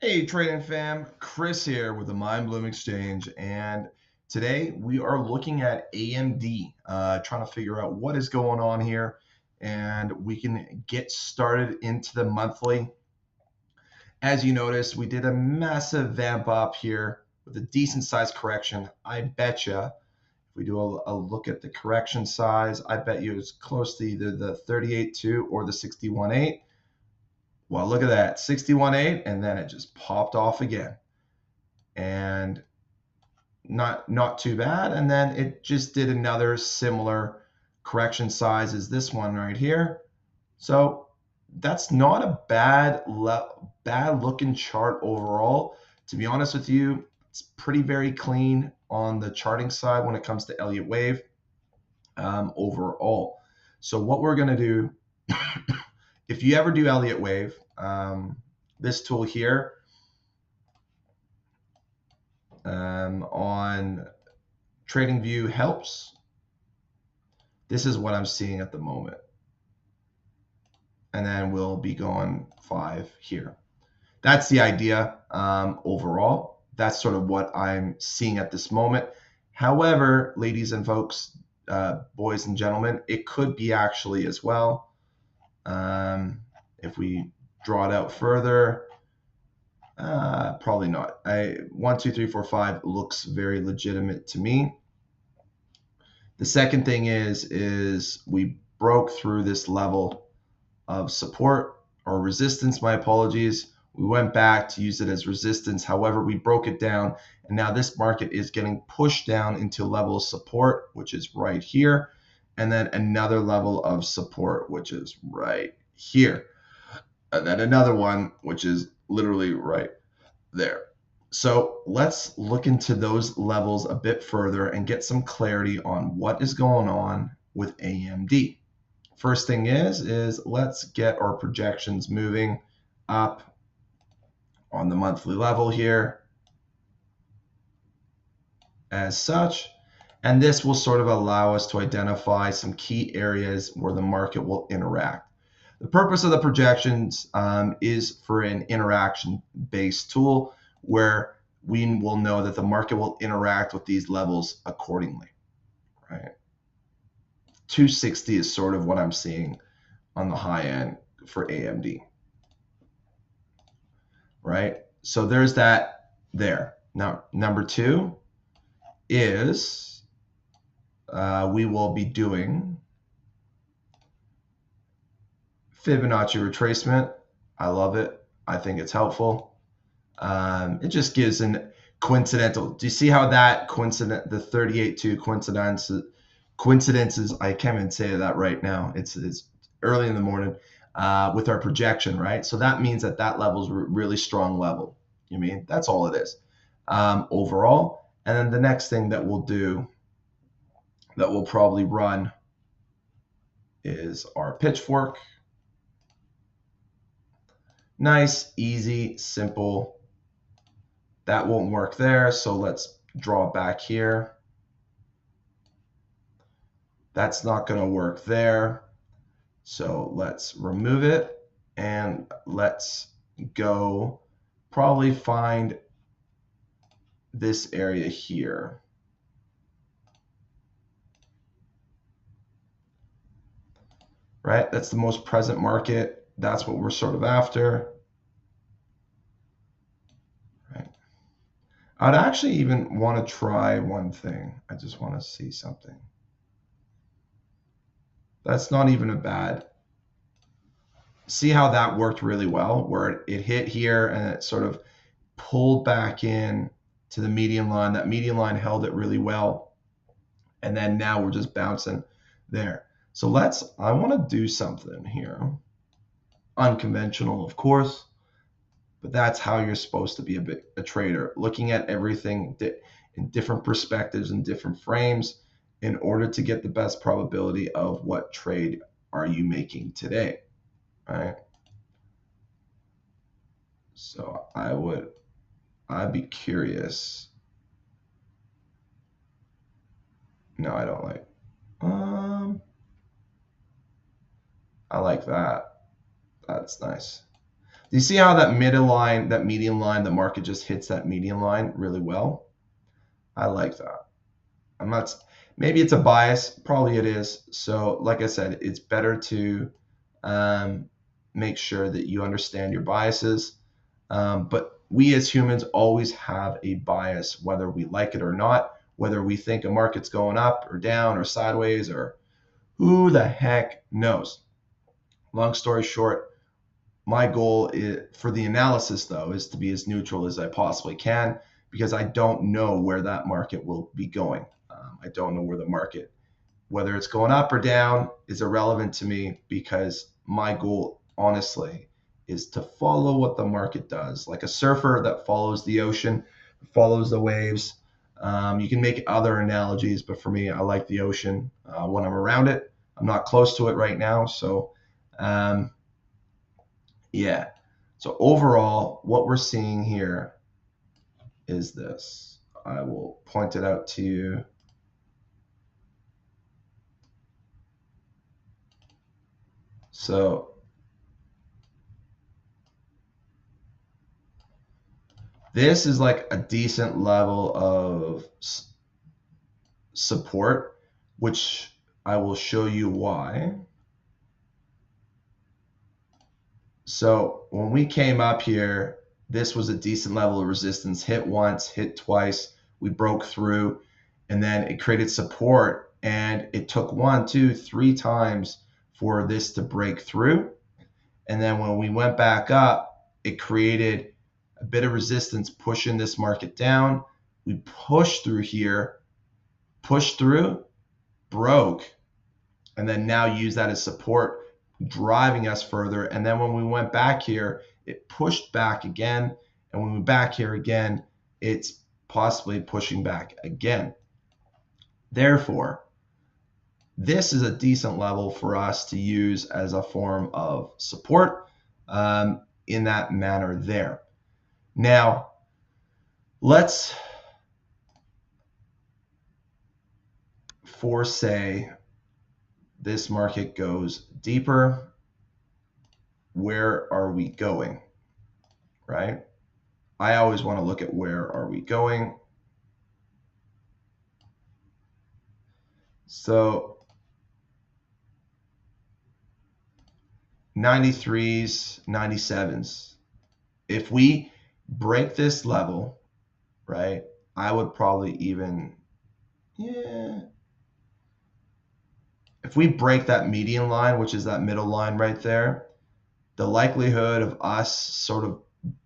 Hey trading fam, Kris here with the Mindbloome Exchange, and today we are looking at AMD, trying to figure out what is going on here, and we can get started into the monthly. As you notice, we did a massive vamp up here with a decent size correction. I bet you, if we do a look at the correction size, I bet you it's close to either the 38.2 or the 61.8. Well, look at that, 61.8, and then it just popped off again. And not too bad. And then it just did another similar correction size as this one right here. So that's not a bad looking chart overall. To be honest with you, it's pretty very clean on the charting side when it comes to Elliott Wave overall. So what we're going to do, if you ever do Elliott Wave, this tool here on TradingView helps. This is what I'm seeing at the moment. And then we'll be going 5 here. That's the idea overall. That's sort of what I'm seeing at this moment. However, ladies and folks, boys and gentlemen, it could be actually as well. If we draw it out further, probably not. 1, 2, 3, 4, 5 looks very legitimate to me. The second thing is we broke through this level of support or resistance, my apologies. We went back to use it as resistance. However, we broke it down, and now this market is getting pushed down into level of support, which is right here, and then another level of support, which is right here, and then another one, which is literally right there. So let's look into those levels a bit further and get some clarity on what is going on with AMD. First thing is let's get our projections moving up on the monthly level here as such. And this will sort of allow us to identify some key areas where the market will interact. The purpose of the projections is for an interaction-based tool where we will know that the market will interact with these levels accordingly, right? 260 is sort of what I'm seeing on the high end for AMD, right? So there's that there. Now, number 2 is we will be doing Fibonacci retracement. I love it. I think it's helpful. It just gives an coincidental. Do you see how that the 38.2 coincidences? I can't even say that right now. It's early in the morning with our projection, right? So that means that level is a really strong level. You mean that's all it is overall. And then the next thing that we'll do, that we'll probably run, is our pitchfork. Nice, easy, simple. That won't work there, so let's draw back here. That's not going to work there, so let's remove it, and let's go probably find this area here. Right? That's the most present market. That's what we're sort of after. Right? I'd actually even want to try one thing. I just want to see something. That's not even a bad. See how that worked really well, where it hit here and it sort of pulled back in to the median line. That median line held it really well. And then now we're just bouncing there. So I want to do something here. Unconventional, of course, but that's how you're supposed to be a trader, looking at everything in different perspectives and different frames in order to get the best probability of what trade are you making today, right? So I'd be curious. No, I don't like. I like that. That's nice. Do you see how that middle line, that median line, the market just hits that median line really well? I like that. I'm not, maybe it's a bias, probably it is. So like I said, it's better to make sure that you understand your biases. But we as humans always have a bias, whether we like it or not, whether we think a market's going up or down or sideways, or who the heck knows. Long story short, my goal for the analysis, though, is to be as neutral as I possibly can, because I don't know where that market will be going. I don't know where the market, whether it's going up or down, is irrelevant to me, because my goal, honestly, is to follow what the market does. Like a surfer that follows the ocean, follows the waves. You can make other analogies, but for me, I like the ocean when I'm around it. I'm not close to it right now, so yeah. So overall, what we're seeing here is this. I will point it out to you. So this is like a decent level of support, which I will show you why. So when we came up here, this was a decent level of resistance. Hit once, hit twice, we broke through, and then it created support, and it took 1, 2, 3 times for this to break through. And then when we went back up, it created a bit of resistance pushing this market down. We pushed through here, pushed through, broke, and then now use that as support, driving us further. And then when we went back here, it pushed back again. And when we went back here again, it's possibly pushing back again. Therefore, this is a decent level for us to use as a form of support in that manner there. Now, let's say this market goes deeper. Where are we going, right? I always want to look at where are we going. So 93s, 97s. If we break this level, right, I would probably even, if we break that median line, which is that middle line right there, the likelihood of us sort of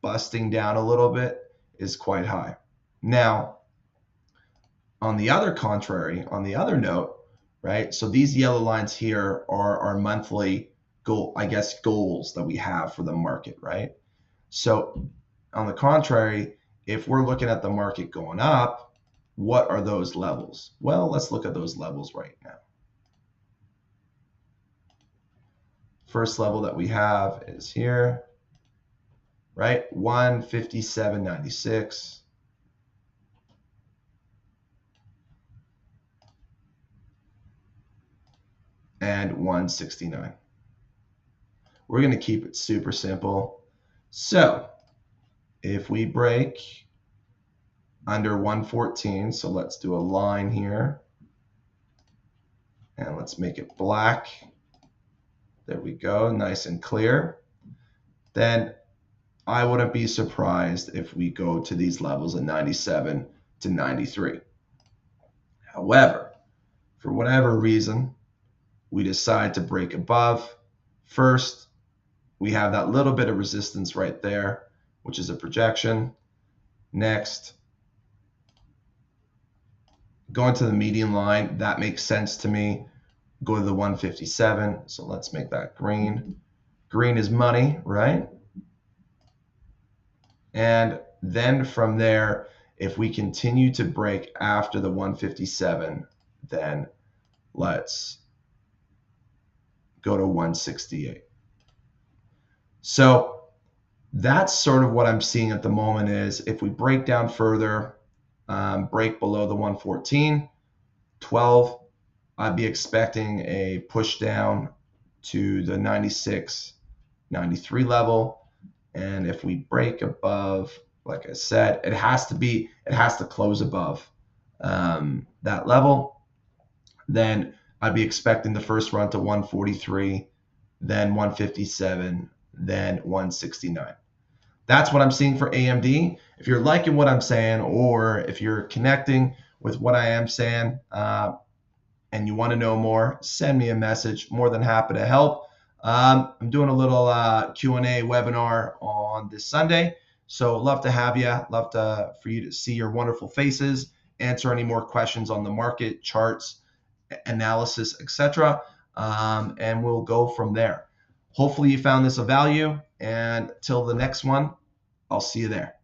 busting down a little bit is quite high. Now, on the other contrary, on the other note, right, so these yellow lines here are our monthly goal, I guess, goals that we have for the market, right? So on the contrary, if we're looking at the market going up, what are those levels? Well, let's look at those levels right now. First level that we have is here, right? 157.96. And 169. We're going to keep it super simple. So if we break under 114, so let's do a line here, and let's make it black. There we go, nice and clear. Then I wouldn't be surprised if we go to these levels of 97 to 93. However, for whatever reason, we decide to break above. First, we have that little bit of resistance right there, which is a projection. Next, going to the median line, that makes sense to me. Go to the 157, so let's make that green. Green is money, right? And then from there, if we continue to break after the 157, then let's go to 168. So that's sort of what I'm seeing at the moment is if we break down further, break below the 114, 12, I'd be expecting a push down to the 96, 93 level. And if we break above, like I said, it has to close above that level. Then I'd be expecting the first run to 143, then 157, then 169. That's what I'm seeing for AMD. If you're liking what I'm saying, or if you're connecting with what I am saying, and you want to know more, send me a message. More than happy to help. I'm doing a little Q&A webinar on this Sunday, so love to have you. Love for you to see your wonderful faces, answer any more questions on the market, charts, analysis, etc. And we'll go from there. Hopefully you found this of value, and till the next one, I'll see you there.